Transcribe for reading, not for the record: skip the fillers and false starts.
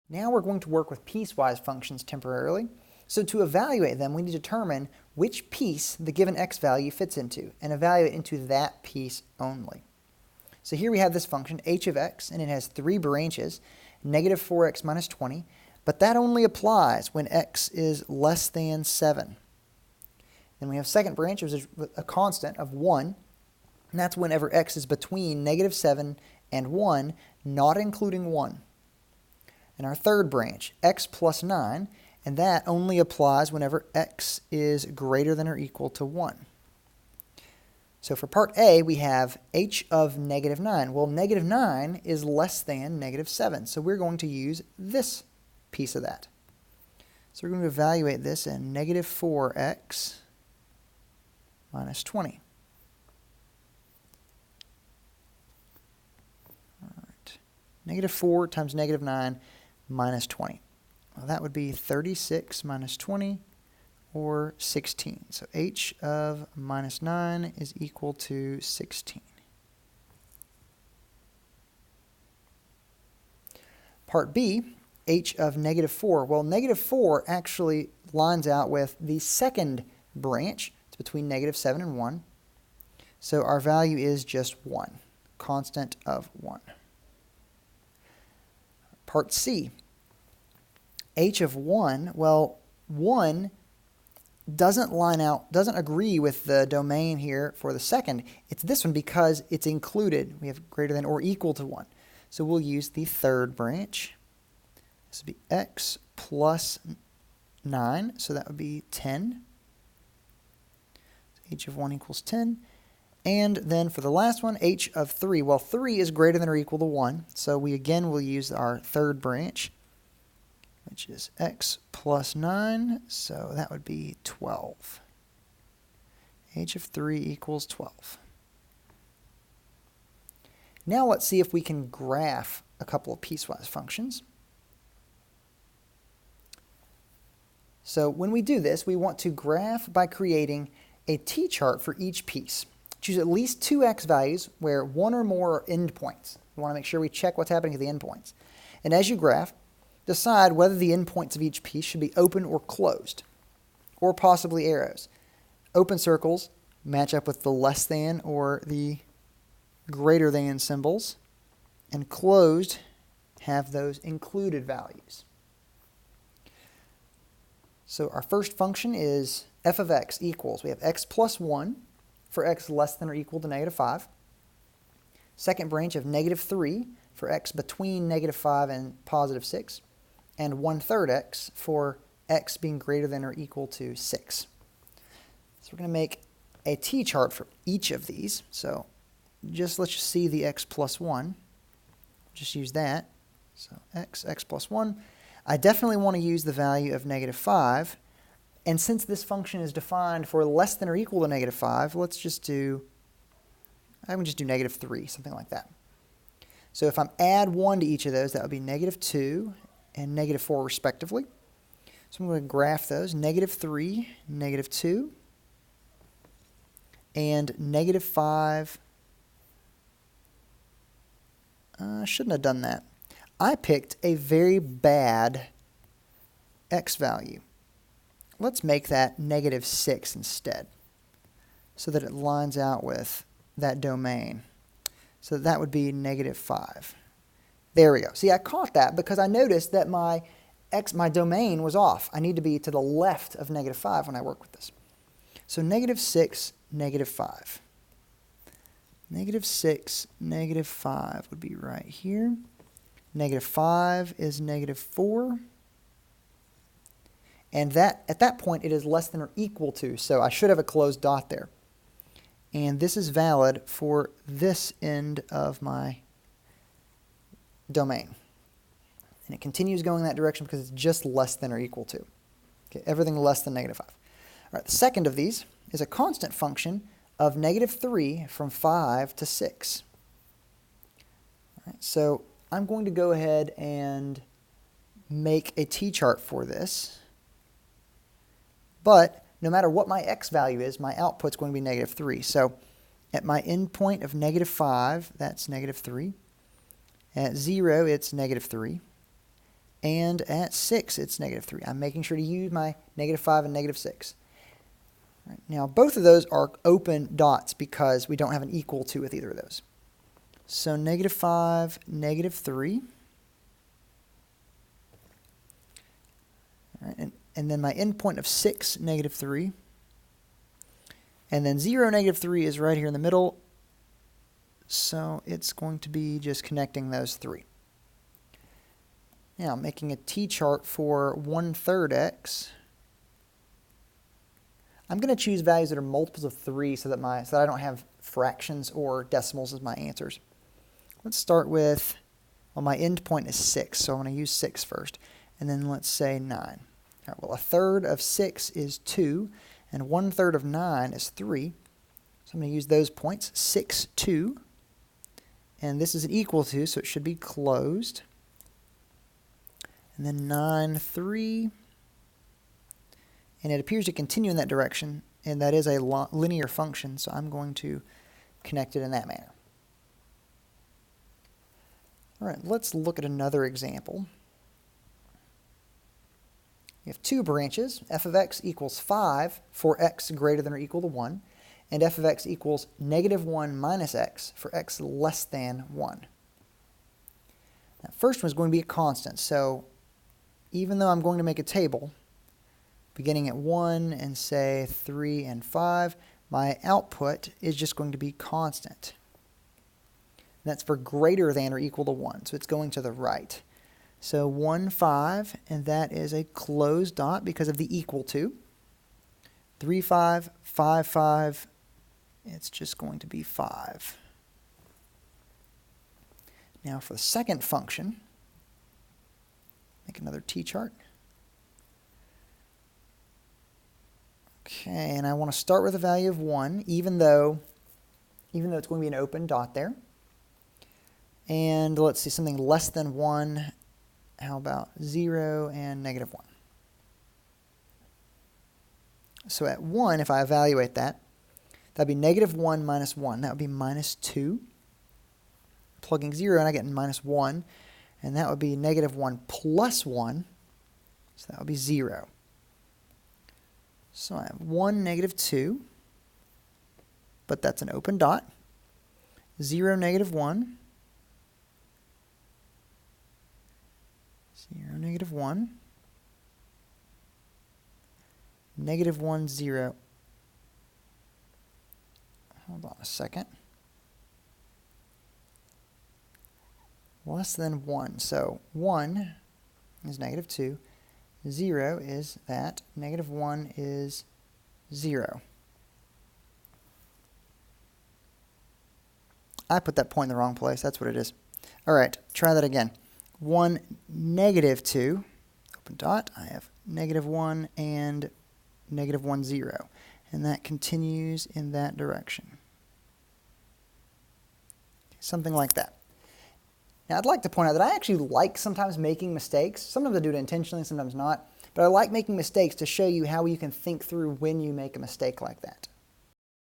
Now we're going to work with piecewise functions temporarily. So to evaluate them, we need to determine which piece the given x value fits into and evaluate into that piece only. So here we have this function h of x, and it has three branches, negative 4x minus 20, but that only applies when x is less than 7. Then we have second branch, which is a constant of 1, and that's whenever x is between negative 7 and 1, not including 1. And our third branch, x plus 9, and that only applies whenever x is greater than or equal to 1. So for part A, we have h of negative 9. Well, negative 9 is less than negative 7, so we're going to use this piece of that. So we're going to evaluate this in negative 4x minus 20. All right. Negative 4 times negative 9 minus 20. Well, that would be 36 minus 20, or 16. So h of minus 9 is equal to 16. Part B, h of negative 4. Well, negative 4 actually lines out with the second branch. It's between negative 7 and 1. So our value is just 1, constant of 1. Part C, h of 1, well, 1 doesn't agree with the domain here for the second. It's this one because it's included. We have greater than or equal to 1. So we'll use the third branch. This would be x plus 9, so that would be 10. So h of 1 equals 10. And then for the last one, h of 3. Well, 3 is greater than or equal to 1, so we again will use our third branch, which is x plus 9, so that would be 12. h of 3 equals 12. Now let's see if we can graph a couple of piecewise functions. So when we do this, we want to graph by creating a t-chart for each piece. Choose at least two x values where one or more are endpoints. We want to make sure we check what's happening at the endpoints. And as you graph, decide whether the endpoints of each piece should be open or closed, or possibly arrows. Open circles match up with the less than or the greater than symbols, and closed have those included values. So our first function is f of x equals, we have x plus 1 for x less than or equal to negative 5. Second branch of negative 3 for x between negative 5 and positive 6. And 1/3 x for x being greater than or equal to 6. So we're going to make a t-chart for each of these. So let's just see the x plus 1. Just use that. So x plus 1. I definitely want to use the value of negative 5. And since this function is defined for less than or equal to negative 5, I would just do negative 3, something like that. So if I add 1 to each of those, that would be negative 2 and negative 4 respectively. So I'm going to graph those, negative 3, negative 2, and negative 5. I shouldn't have done that. I picked a very bad x value. Let's make that negative 6 instead, so that it lines out with that domain. So that would be negative 5. There we go. See, I caught that because I noticed that my domain was off. I need to be to the left of negative 5 when I work with this. So negative 6, negative 5. Negative 6, negative 5 would be right here. Negative 5 is negative 4. And at that point, it is less than or equal to, so I should have a closed dot there. And this is valid for this end of my domain. And it continues going that direction because it's just less than or equal to. Okay, everything less than negative 5. All right, the second of these is a constant function of negative 3 from 5 to 6. All right, so I'm going to go ahead and make a t-chart for this. But no matter what my x value is, my output's going to be negative 3. So at my endpoint of negative 5, that's negative 3. At 0, it's negative 3. and at 6 it's negative 3. I'm making sure to use my negative 5 and negative 6. Right, now both of those are open dots because we don't have an equal to with either of those. So negative 5, negative 3. All right, and then my endpoint of 6, negative 3. And then 0, negative 3 is right here in the middle. So it's going to be just connecting those three. Now making a t-chart for 1/3 x. I'm going to choose values that are multiples of 3 so that I don't have fractions or decimals as my answers. Let's start with, well, my endpoint is 6, so I'm going to use 6 first. And then let's say 9. All right, well, 1/3 of 6 is 2, and 1/3 of 9 is 3. So I'm going to use those points, 6, 2. And this is an equal to, so it should be closed. And then 9, 3. And it appears to continue in that direction, and that is a linear function, so I'm going to connect it in that manner. All right, let's look at another example. We have two branches. F of x equals 5 for x greater than or equal to 1, and f of x equals negative 1 minus x for x less than 1. That first one is going to be a constant, so even though I'm going to make a table beginning at 1 and say 3 and 5, my output is just going to be constant. That's for greater than or equal to 1, so it's going to the right. So 1, 5, and that is a closed dot because of the equal to. 3, 5, 5, 5, it's just going to be 5. Now for the second function, make another t-chart. Okay, and I want to start with a value of 1, even though it's going to be an open dot there. And let's see, something less than 1. How about 0 and negative 1? So at 1, if I evaluate that, that'd be negative 1 minus 1. That would be minus 2. Plugging 0, and I get minus 1. And that would be negative 1 plus 1. So that would be 0. So I have 1, negative 2, but that's an open dot. 0, negative 1. 0, negative 1. Negative 1, 0. Hold on a second. Less than 1. So 1 is negative 2. 0 is that. Negative 1 is 0. I put that point in the wrong place. That's what it is. All right, try that again. 1, negative 2, open dot. I have negative 1 and negative 1, 0. And that continues in that direction. Something like that. Now, I'd like to point out that I actually like sometimes making mistakes. Sometimes I do it intentionally, sometimes not. But I like making mistakes to show you how you can think through when you make a mistake like that.